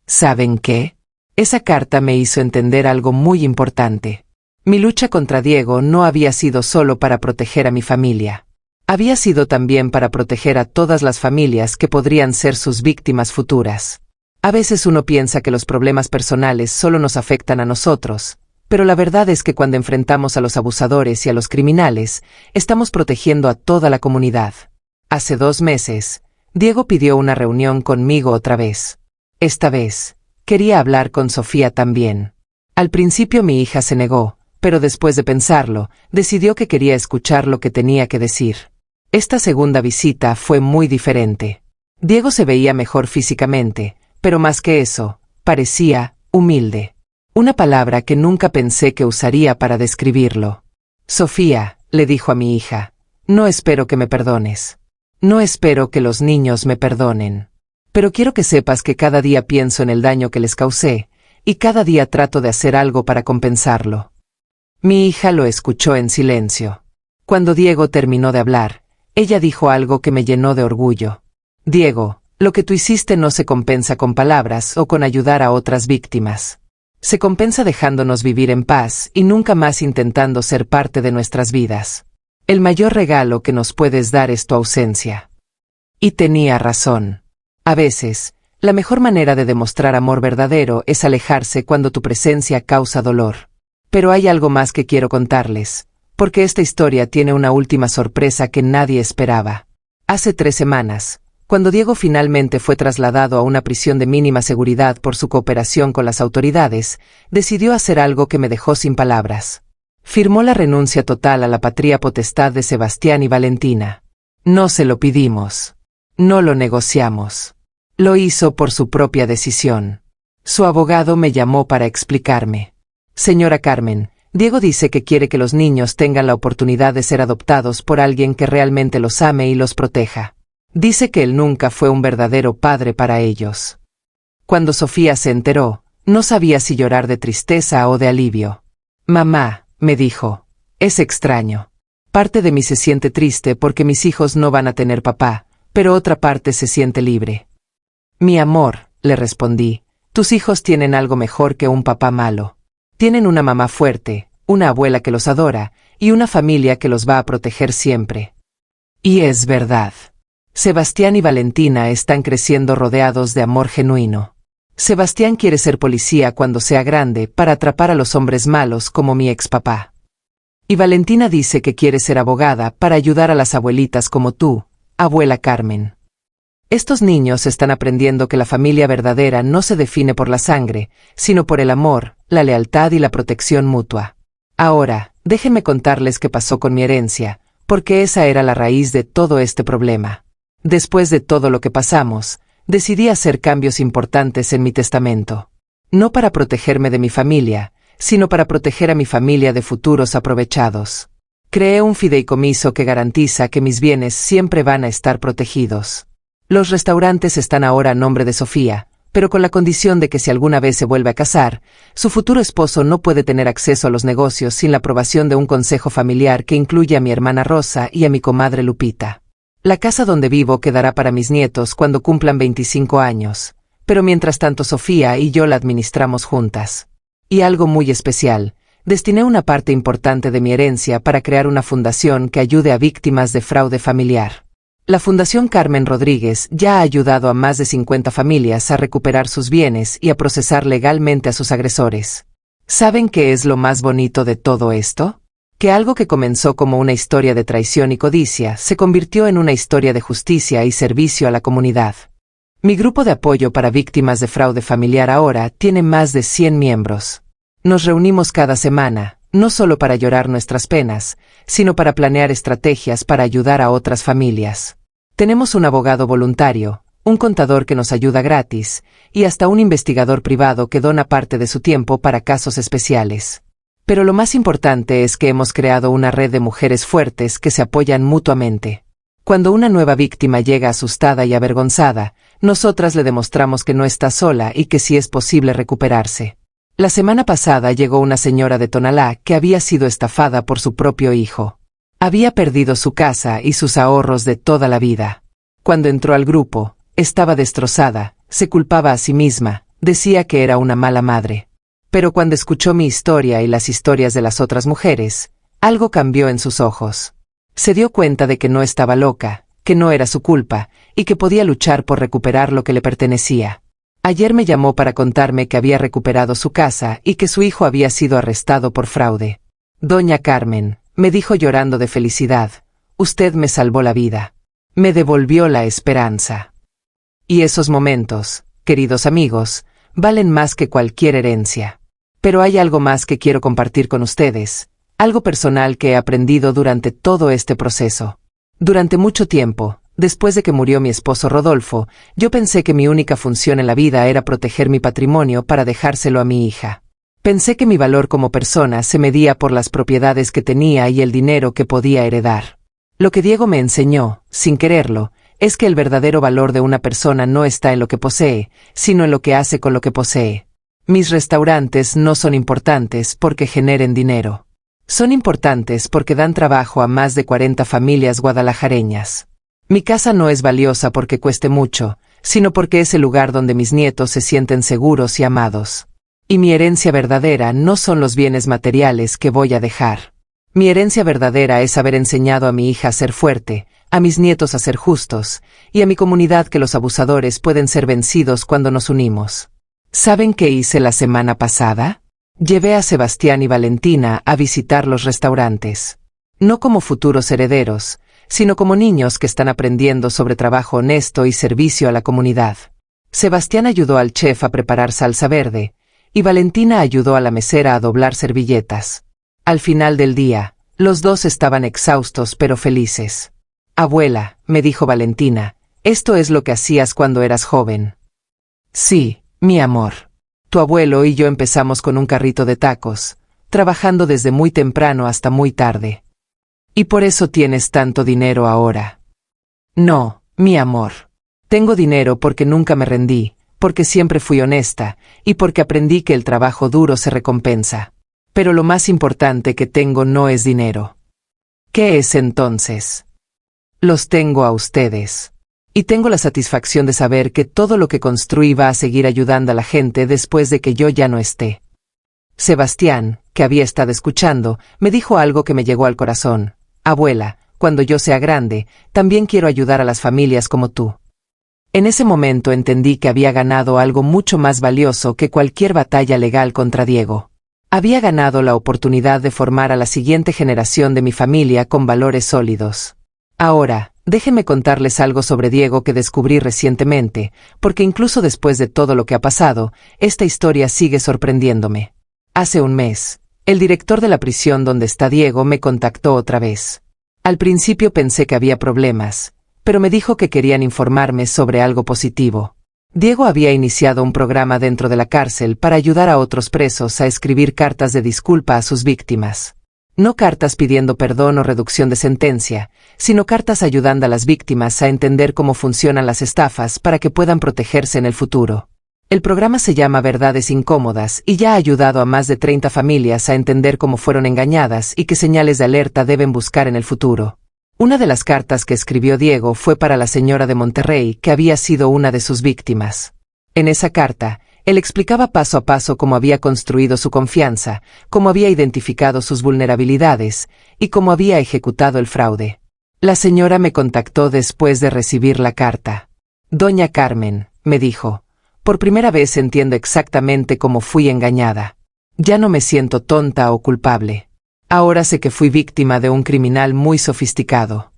¿Saben qué? Esa carta me hizo entender algo muy importante. Mi lucha contra Diego no había sido solo para proteger a mi familia. Había sido también para proteger a todas las familias que podrían ser sus víctimas futuras. A veces uno piensa que los problemas personales solo nos afectan a nosotros, pero la verdad es que cuando enfrentamos a los abusadores y a los criminales, estamos protegiendo a toda la comunidad. Hace 2 meses, Diego pidió una reunión conmigo otra vez. Esta vez, quería hablar con Sofía también. Al principio mi hija se negó, pero después de pensarlo, decidió que quería escuchar lo que tenía que decir. Esta segunda visita fue muy diferente. Diego se veía mejor físicamente, pero más que eso, parecía humilde. Una palabra que nunca pensé que usaría para describirlo. Sofía, le dijo a mi hija, no espero que me perdones. No espero que los niños me perdonen. Pero quiero que sepas que cada día pienso en el daño que les causé, y cada día trato de hacer algo para compensarlo. Mi hija lo escuchó en silencio. Cuando Diego terminó de hablar, ella dijo algo que me llenó de orgullo. Diego, lo que tú hiciste no se compensa con palabras o con ayudar a otras víctimas. Se compensa dejándonos vivir en paz y nunca más intentando ser parte de nuestras vidas. El mayor regalo que nos puedes dar es tu ausencia. Y tenía razón. A veces, la mejor manera de demostrar amor verdadero es alejarse cuando tu presencia causa dolor. Pero hay algo más que quiero contarles, porque esta historia tiene una última sorpresa que nadie esperaba. Hace 3 semanas, cuando Diego finalmente fue trasladado a una prisión de mínima seguridad por su cooperación con las autoridades, decidió hacer algo que me dejó sin palabras. Firmó la renuncia total a la patria potestad de Sebastián y Valentina. No se lo pedimos. No lo negociamos. Lo hizo por su propia decisión. Su abogado me llamó para explicarme. Señora Carmen, Diego dice que quiere que los niños tengan la oportunidad de ser adoptados por alguien que realmente los ame y los proteja. Dice que él nunca fue un verdadero padre para ellos. Cuando Sofía se enteró, no sabía si llorar de tristeza o de alivio. Mamá, me dijo, es extraño. Parte de mí se siente triste porque mis hijos no van a tener papá, pero otra parte se siente libre. Mi amor, le respondí, tus hijos tienen algo mejor que un papá malo. Tienen una mamá fuerte, una abuela que los adora, y una familia que los va a proteger siempre. Y es verdad. Sebastián y Valentina están creciendo rodeados de amor genuino. Sebastián quiere ser policía cuando sea grande para atrapar a los hombres malos como mi expapá. Y Valentina dice que quiere ser abogada para ayudar a las abuelitas como tú, abuela Carmen. Estos niños están aprendiendo que la familia verdadera no se define por la sangre, sino por el amor, la lealtad y la protección mutua. Ahora, déjenme contarles qué pasó con mi herencia, porque esa era la raíz de todo este problema. Después de todo lo que pasamos, decidí hacer cambios importantes en mi testamento. No para protegerme de mi familia, sino para proteger a mi familia de futuros aprovechados. Creé un fideicomiso que garantiza que mis bienes siempre van a estar protegidos. Los restaurantes están ahora a nombre de Sofía, pero con la condición de que si alguna vez se vuelve a casar, su futuro esposo no puede tener acceso a los negocios sin la aprobación de un consejo familiar que incluye a mi hermana Rosa y a mi comadre Lupita. La casa donde vivo quedará para mis nietos cuando cumplan 25 años, pero mientras tanto Sofía y yo la administramos juntas. Y algo muy especial, destiné una parte importante de mi herencia para crear una fundación que ayude a víctimas de fraude familiar. La Fundación Carmen Rodríguez ya ha ayudado a más de 50 familias a recuperar sus bienes y a procesar legalmente a sus agresores. ¿Saben qué es lo más bonito de todo esto? Que algo que comenzó como una historia de traición y codicia se convirtió en una historia de justicia y servicio a la comunidad. Mi grupo de apoyo para víctimas de fraude familiar ahora tiene más de 100 miembros. Nos reunimos cada semana, no solo para llorar nuestras penas, sino para planear estrategias para ayudar a otras familias. Tenemos un abogado voluntario, un contador que nos ayuda gratis, y hasta un investigador privado que dona parte de su tiempo para casos especiales. Pero lo más importante es que hemos creado una red de mujeres fuertes que se apoyan mutuamente. Cuando una nueva víctima llega asustada y avergonzada, nosotras le demostramos que no está sola y que sí es posible recuperarse. La semana pasada llegó una señora de Tonalá que había sido estafada por su propio hijo. Había perdido su casa y sus ahorros de toda la vida. Cuando entró al grupo, estaba destrozada, se culpaba a sí misma, decía que era una mala madre. Pero cuando escuchó mi historia y las historias de las otras mujeres, algo cambió en sus ojos. Se dio cuenta de que no estaba loca, que no era su culpa, y que podía luchar por recuperar lo que le pertenecía. Ayer me llamó para contarme que había recuperado su casa y que su hijo había sido arrestado por fraude. Doña Carmen, me dijo llorando de felicidad, usted me salvó la vida. Me devolvió la esperanza. Y esos momentos, queridos amigos, valen más que cualquier herencia. Pero hay algo más que quiero compartir con ustedes, algo personal que he aprendido durante todo este proceso. Durante mucho tiempo, después de que murió mi esposo Rodolfo, yo pensé que mi única función en la vida era proteger mi patrimonio para dejárselo a mi hija. Pensé que mi valor como persona se medía por las propiedades que tenía y el dinero que podía heredar. Lo que Diego me enseñó, sin quererlo, es que el verdadero valor de una persona no está en lo que posee, sino en lo que hace con lo que posee. Mis restaurantes no son importantes porque generen dinero. Son importantes porque dan trabajo a más de 40 familias guadalajareñas. Mi casa no es valiosa porque cueste mucho, sino porque es el lugar donde mis nietos se sienten seguros y amados. Y mi herencia verdadera no son los bienes materiales que voy a dejar. Mi herencia verdadera es haber enseñado a mi hija a ser fuerte, a mis nietos a ser justos, y a mi comunidad que los abusadores pueden ser vencidos cuando nos unimos. ¿Saben qué hice la semana pasada? Llevé a Sebastián y Valentina a visitar los restaurantes. No como futuros herederos, sino como niños que están aprendiendo sobre trabajo honesto y servicio a la comunidad. Sebastián ayudó al chef a preparar salsa verde, y Valentina ayudó a la mesera a doblar servilletas. Al final del día, los dos estaban exhaustos pero felices. Abuela, me dijo Valentina, esto es lo que hacías cuando eras joven. Sí, mi amor. Tu abuelo y yo empezamos con un carrito de tacos, trabajando desde muy temprano hasta muy tarde. ¿Y por eso tienes tanto dinero ahora? No, mi amor. Tengo dinero porque nunca me rendí, porque siempre fui honesta, y porque aprendí que el trabajo duro se recompensa. Pero lo más importante que tengo no es dinero. ¿Qué es entonces? Los tengo a ustedes. Y tengo la satisfacción de saber que todo lo que construí va a seguir ayudando a la gente después de que yo ya no esté. Sebastián, que había estado escuchando, me dijo algo que me llegó al corazón. Abuela, cuando yo sea grande, también quiero ayudar a las familias como tú. En ese momento entendí que había ganado algo mucho más valioso que cualquier batalla legal contra Diego. Había ganado la oportunidad de formar a la siguiente generación de mi familia con valores sólidos. Ahora, déjenme contarles algo sobre Diego que descubrí recientemente, porque incluso después de todo lo que ha pasado, esta historia sigue sorprendiéndome. Hace un mes, el director de la prisión donde está Diego me contactó otra vez. Al principio pensé que había problemas, pero me dijo que querían informarme sobre algo positivo. Diego había iniciado un programa dentro de la cárcel para ayudar a otros presos a escribir cartas de disculpa a sus víctimas. No cartas pidiendo perdón o reducción de sentencia, sino cartas ayudando a las víctimas a entender cómo funcionan las estafas para que puedan protegerse en el futuro. El programa se llama Verdades Incómodas y ya ha ayudado a más de 30 familias a entender cómo fueron engañadas y qué señales de alerta deben buscar en el futuro. Una de las cartas que escribió Diego fue para la señora de Monterrey, que había sido una de sus víctimas. En esa carta, él explicaba paso a paso cómo había construido su confianza, cómo había identificado sus vulnerabilidades y cómo había ejecutado el fraude. La señora me contactó después de recibir la carta. Doña Carmen, me dijo, por primera vez entiendo exactamente cómo fui engañada. Ya no me siento tonta o culpable. Ahora sé que fui víctima de un criminal muy sofisticado.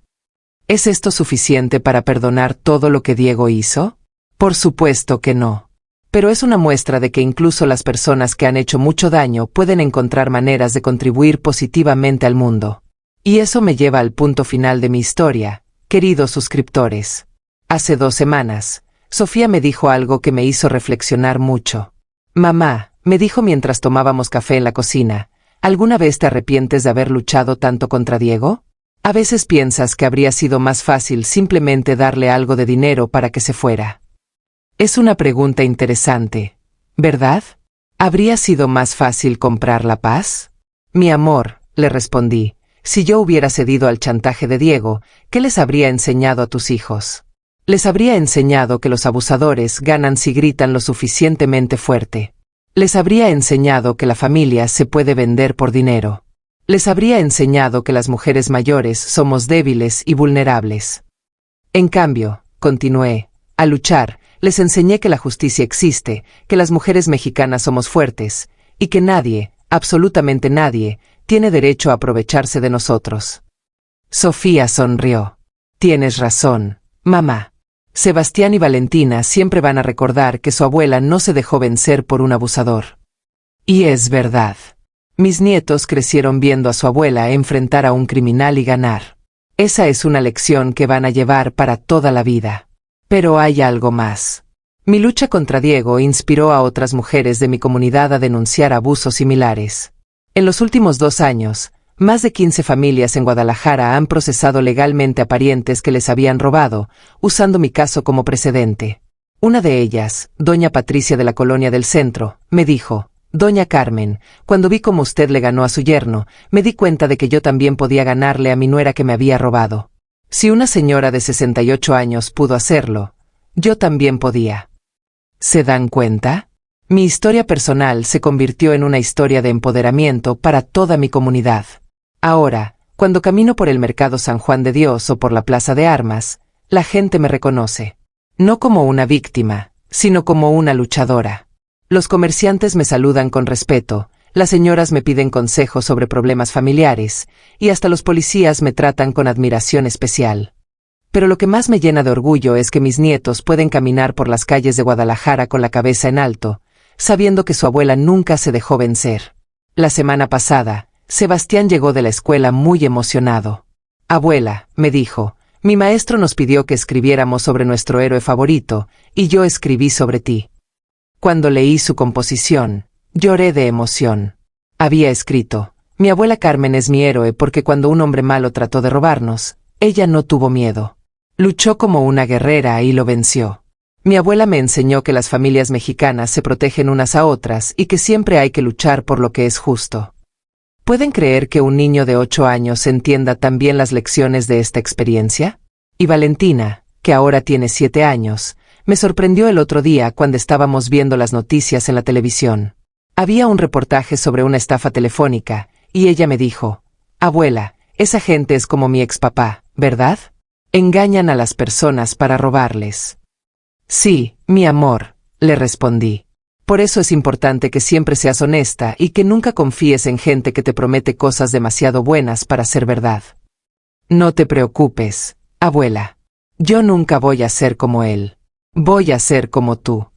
¿Es esto suficiente para perdonar todo lo que Diego hizo? Por supuesto que no. Pero es una muestra de que incluso las personas que han hecho mucho daño pueden encontrar maneras de contribuir positivamente al mundo. Y eso me lleva al punto final de mi historia, queridos suscriptores. Hace 2 semanas, Sofía me dijo algo que me hizo reflexionar mucho. Mamá, me dijo mientras tomábamos café en la cocina, ¿alguna vez te arrepientes de haber luchado tanto contra Diego? A veces piensas que habría sido más fácil simplemente darle algo de dinero para que se fuera. Es una pregunta interesante, ¿verdad? ¿Habría sido más fácil comprar la paz? Mi amor, le respondí, si yo hubiera cedido al chantaje de Diego, ¿qué les habría enseñado a tus hijos? Les habría enseñado que los abusadores ganan si gritan lo suficientemente fuerte. Les habría enseñado que la familia se puede vender por dinero. Les habría enseñado que las mujeres mayores somos débiles y vulnerables. En cambio, continué, al luchar, les enseñé que la justicia existe, que las mujeres mexicanas somos fuertes, y que nadie, absolutamente nadie, tiene derecho a aprovecharse de nosotros. Sofía sonrió. Tienes razón, mamá. Sebastián y Valentina siempre van a recordar que su abuela no se dejó vencer por un abusador. Y es verdad. Mis nietos crecieron viendo a su abuela enfrentar a un criminal y ganar. Esa es una lección que van a llevar para toda la vida. Pero hay algo más. Mi lucha contra Diego inspiró a otras mujeres de mi comunidad a denunciar abusos similares. En los últimos 2 años, más de 15 familias en Guadalajara han procesado legalmente a parientes que les habían robado, usando mi caso como precedente. Una de ellas, doña Patricia de la Colonia del Centro, me dijo, «Doña Carmen, cuando vi cómo usted le ganó a su yerno, me di cuenta de que yo también podía ganarle a mi nuera que me había robado. Si una señora de 68 años pudo hacerlo, yo también podía». ¿Se dan cuenta? Mi historia personal se convirtió en una historia de empoderamiento para toda mi comunidad. Ahora, cuando camino por el Mercado San Juan de Dios o por la Plaza de Armas, la gente me reconoce. No como una víctima, sino como una luchadora. Los comerciantes me saludan con respeto, las señoras me piden consejos sobre problemas familiares, y hasta los policías me tratan con admiración especial. Pero lo que más me llena de orgullo es que mis nietos pueden caminar por las calles de Guadalajara con la cabeza en alto, sabiendo que su abuela nunca se dejó vencer. La semana pasada, Sebastián llegó de la escuela muy emocionado. «Abuela», me dijo, «mi maestro nos pidió que escribiéramos sobre nuestro héroe favorito, y yo escribí sobre ti». Cuando leí su composición, lloré de emoción. Había escrito, «Mi abuela Carmen es mi héroe porque cuando un hombre malo trató de robarnos, ella no tuvo miedo. Luchó como una guerrera y lo venció. Mi abuela me enseñó que las familias mexicanas se protegen unas a otras y que siempre hay que luchar por lo que es justo». ¿Pueden creer que un niño de 8 años entienda tan bien las lecciones de esta experiencia? Y Valentina, que ahora tiene 7 años, me sorprendió el otro día cuando estábamos viendo las noticias en la televisión. Había un reportaje sobre una estafa telefónica, y ella me dijo, «Abuela, esa gente es como mi expapá, ¿verdad? Engañan a las personas para robarles». «Sí, mi amor», le respondí. «Por eso es importante que siempre seas honesta y que nunca confíes en gente que te promete cosas demasiado buenas para ser verdad». «No te preocupes, abuela. Yo nunca voy a ser como él. Voy a ser como tú».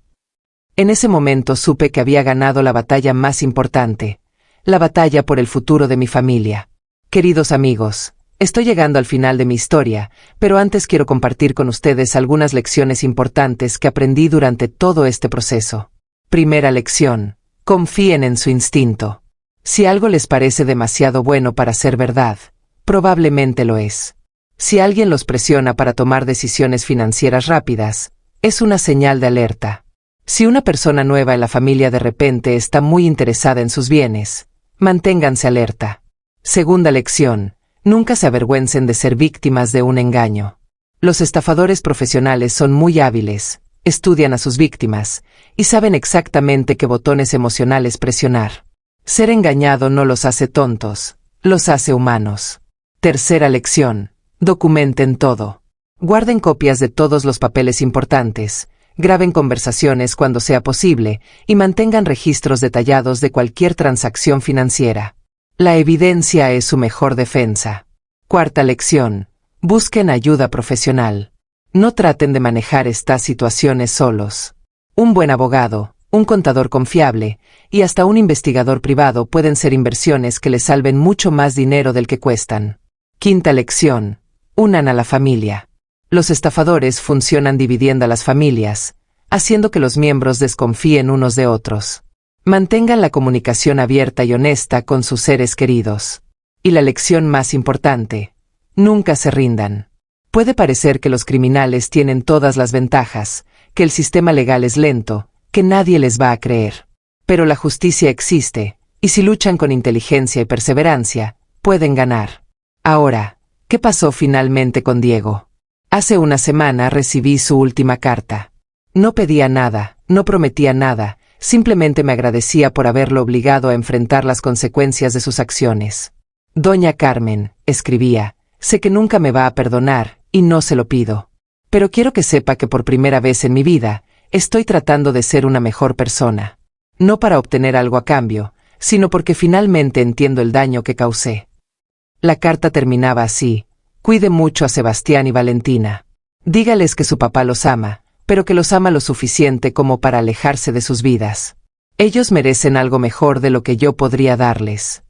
En ese momento supe que había ganado la batalla más importante, la batalla por el futuro de mi familia. Queridos amigos, estoy llegando al final de mi historia, pero antes quiero compartir con ustedes algunas lecciones importantes que aprendí durante todo este proceso. Primera lección: confíen en su instinto. Si algo les parece demasiado bueno para ser verdad, probablemente lo es. Si alguien los presiona para tomar decisiones financieras rápidas, es una señal de alerta. Si una persona nueva en la familia de repente está muy interesada en sus bienes, manténganse alerta. Segunda lección: nunca se avergüencen de ser víctimas de un engaño. Los estafadores profesionales son muy hábiles, estudian a sus víctimas, y saben exactamente qué botones emocionales presionar. Ser engañado no los hace tontos, los hace humanos. Tercera lección: documenten todo. Guarden copias de todos los papeles importantes, graben conversaciones cuando sea posible, y mantengan registros detallados de cualquier transacción financiera. La evidencia es su mejor defensa. Cuarta lección: busquen ayuda profesional. No traten de manejar estas situaciones solos. Un buen abogado, un contador confiable, y hasta un investigador privado pueden ser inversiones que les salven mucho más dinero del que cuestan. Quinta lección: unan a la familia. Los estafadores funcionan dividiendo a las familias, haciendo que los miembros desconfíen unos de otros. Mantengan la comunicación abierta y honesta con sus seres queridos. Y la lección más importante: Nunca se rindan. Puede parecer que los criminales tienen todas las ventajas, que el sistema legal es lento, que nadie les va a creer. Pero la justicia existe, y si luchan con inteligencia y perseverancia, pueden ganar. Ahora, ¿qué pasó finalmente con Diego? Hace una semana recibí su última carta. No pedía nada, no prometía nada, simplemente me agradecía por haberlo obligado a enfrentar las consecuencias de sus acciones. Doña Carmen, escribía, sé que nunca me va a perdonar, y no se lo pido. Pero quiero que sepa que por primera vez en mi vida, estoy tratando de ser una mejor persona. No para obtener algo a cambio, sino porque finalmente entiendo el daño que causé. La carta terminaba así: cuide mucho a Sebastián y Valentina. Dígales que su papá los ama, pero que los ama lo suficiente como para alejarse de sus vidas. Ellos merecen algo mejor de lo que yo podría darles.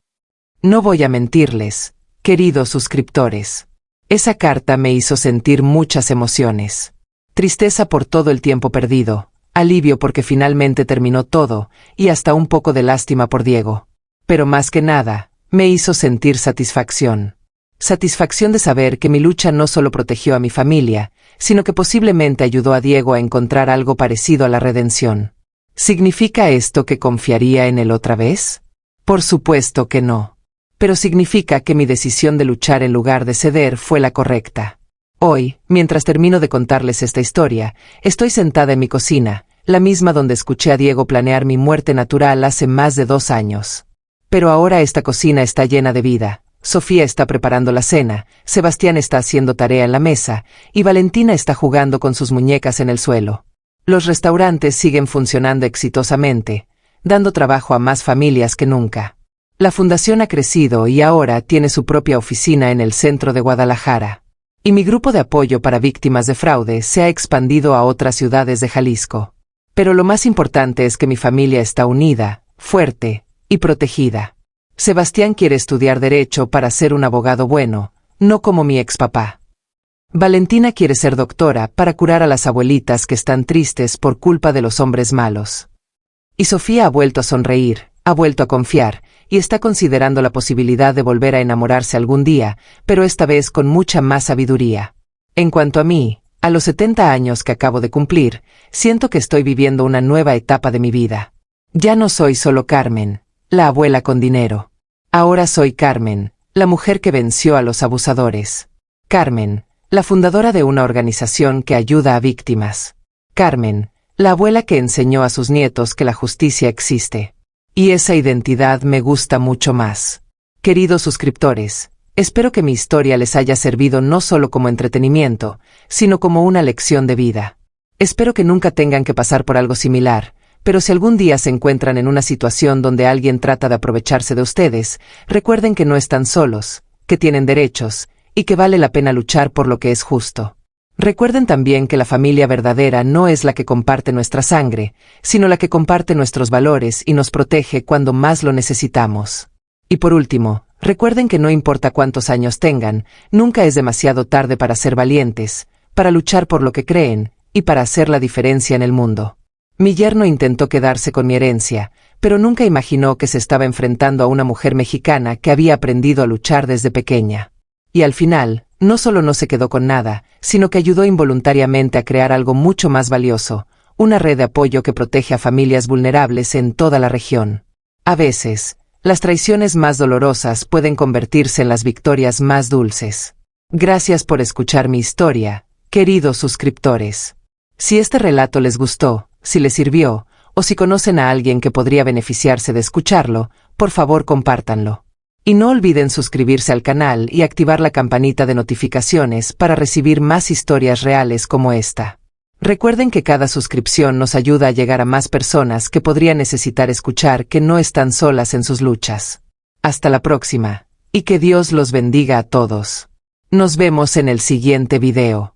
No voy a mentirles, queridos suscriptores. Esa carta me hizo sentir muchas emociones. Tristeza por todo el tiempo perdido, alivio porque finalmente terminó todo, y hasta un poco de lástima por Diego. Pero más que nada, me hizo sentir satisfacción. Satisfacción de saber que mi lucha no solo protegió a mi familia, sino que posiblemente ayudó a Diego a encontrar algo parecido a la redención. ¿Significa esto que confiaría en él otra vez? Por supuesto que no. Pero significa que mi decisión de luchar en lugar de ceder fue la correcta. Hoy, mientras termino de contarles esta historia, estoy sentada en mi cocina, la misma donde escuché a Diego planear mi muerte natural hace más de 2 años. Pero ahora esta cocina está llena de vida. Sofía está preparando la cena, Sebastián está haciendo tarea en la mesa, y Valentina está jugando con sus muñecas en el suelo. Los restaurantes siguen funcionando exitosamente, dando trabajo a más familias que nunca. La fundación ha crecido y ahora tiene su propia oficina en el centro de Guadalajara. Y mi grupo de apoyo para víctimas de fraude se ha expandido a otras ciudades de Jalisco. Pero lo más importante es que mi familia está unida, fuerte y protegida. Sebastián quiere estudiar Derecho para ser un abogado bueno, no como mi expapá. Valentina quiere ser doctora para curar a las abuelitas que están tristes por culpa de los hombres malos. Y Sofía ha vuelto a sonreír, ha vuelto a confiar, y está considerando la posibilidad de volver a enamorarse algún día, pero esta vez con mucha más sabiduría. En cuanto a mí, a los 70 años que acabo de cumplir, siento que estoy viviendo una nueva etapa de mi vida. Ya no soy solo Carmen, la abuela con dinero. Ahora soy Carmen, la mujer que venció a los abusadores. Carmen, la fundadora de una organización que ayuda a víctimas. Carmen, la abuela que enseñó a sus nietos que la justicia existe. Y esa identidad me gusta mucho más. Queridos suscriptores, espero que mi historia les haya servido no solo como entretenimiento, sino como una lección de vida. Espero que nunca tengan que pasar por algo similar, pero si algún día se encuentran en una situación donde alguien trata de aprovecharse de ustedes, recuerden que no están solos, que tienen derechos, y que vale la pena luchar por lo que es justo. Recuerden también que la familia verdadera no es la que comparte nuestra sangre, sino la que comparte nuestros valores y nos protege cuando más lo necesitamos. Y por último, recuerden que no importa cuántos años tengan, nunca es demasiado tarde para ser valientes, para luchar por lo que creen, y para hacer la diferencia en el mundo. Mi yerno intentó quedarse con mi herencia, pero nunca imaginó que se estaba enfrentando a una mujer mexicana que había aprendido a luchar desde pequeña. Y al final, no solo no se quedó con nada, sino que ayudó involuntariamente a crear algo mucho más valioso, una red de apoyo que protege a familias vulnerables en toda la región. A veces, las traiciones más dolorosas pueden convertirse en las victorias más dulces. Gracias por escuchar mi historia, queridos suscriptores. Si este relato les gustó, si les sirvió, o si conocen a alguien que podría beneficiarse de escucharlo, por favor compártanlo. Y no olviden suscribirse al canal y activar la campanita de notificaciones para recibir más historias reales como esta. Recuerden que cada suscripción nos ayuda a llegar a más personas que podrían necesitar escuchar que no están solas en sus luchas. Hasta la próxima, y que Dios los bendiga a todos. Nos vemos en el siguiente video.